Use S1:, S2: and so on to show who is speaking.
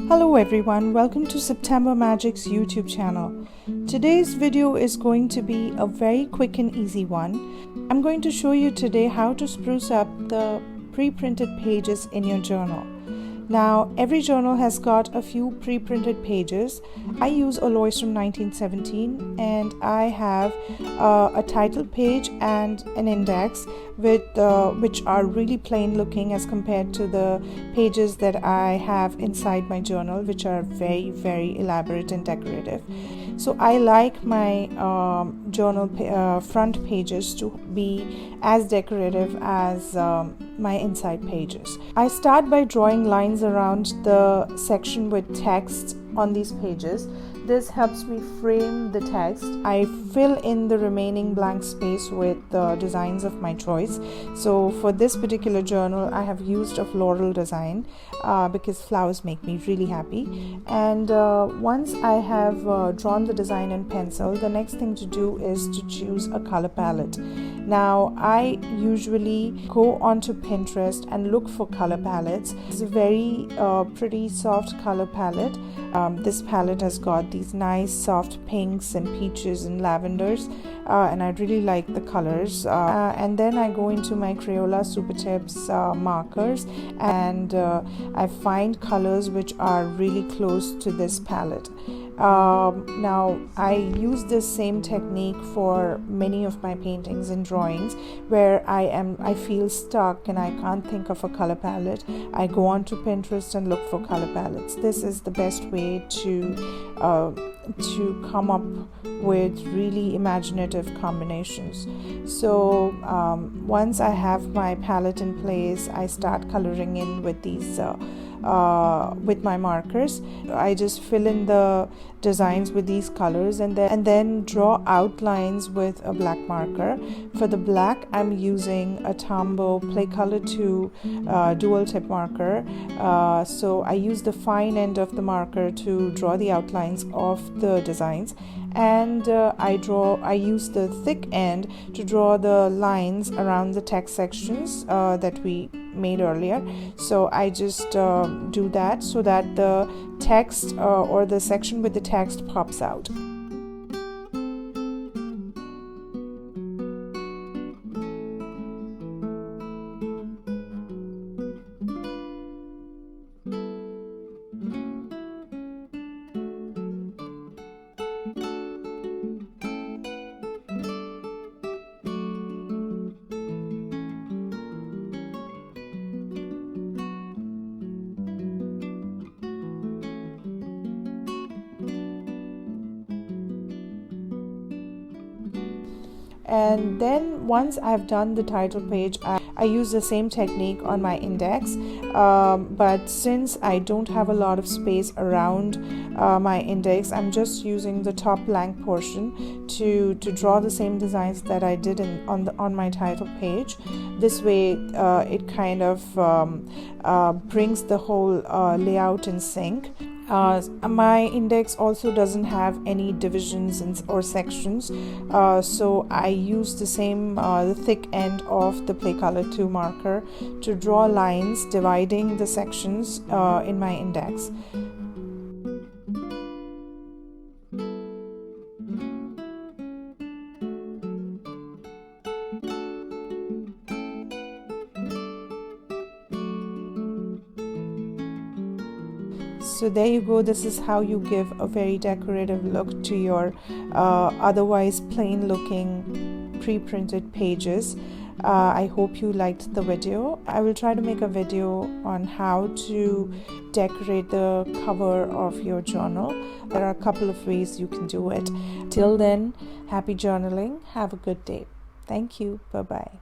S1: Hello everyone, welcome to September Magic's YouTube channel. Today's video is going to be a very quick and easy one. I'm going to show you today how to spruce up the pre-printed pages in your journal. Now, every journal has got a few pre-printed pages. I use Alois from 1917 and I have a title page and an index which are really plain looking as compared to the pages that I have inside my journal, which are very elaborate and decorative. So I like my journal front pages to be as decorative as my inside pages. I start by drawing lines around the section with text on these pages. This helps me frame the text. I fill in the remaining blank space with the designs of my choice. So for this particular journal, I have used a floral design because flowers make me really happy. And once I have drawn the design in pencil, the next thing to do is to choose a color palette. Now, I usually go onto Pinterest and look for color palettes. It's a very pretty soft color palette. This palette has got these nice soft pinks and peaches and lavenders, and I really like the colors. And then I go into my Crayola Super Tips markers and I find colors which are really close to this palette. Now I use this same technique for many of my paintings and drawings where I feel stuck and I can't think of a color palette. I go on to Pinterest and look for color palettes. This is the best way to come up with really imaginative combinations. So once I have my palette in place, I start coloring in with these with my markers. I just fill in the designs with these colors and then draw outlines with a black marker. For the black, I'm using a Tombow Play Color 2 dual tip marker. So I use the fine end of the marker to draw the outlines of the designs, and I use the thick end to draw the lines around the text sections that we made earlier. So I just do that so that the text or the section with the text pops out. And then once I've done the title page, I use the same technique on my index, but since I don't have a lot of space around my index, I'm just using the top blank portion to draw the same designs that I did on my title page. This way it kind of brings the whole layout in sync. My index also doesn't have any divisions or sections, so I use the same the thick end of the Play Color 2 marker to draw lines dividing the sections in my index. So there you go. This is how you give a very decorative look to your otherwise plain looking pre-printed pages. I hope you liked the video. I will try to make a video on how to decorate the cover of your journal. There are a couple of ways you can do it. Till then, happy journaling. Have a good day. Thank you. Bye-bye.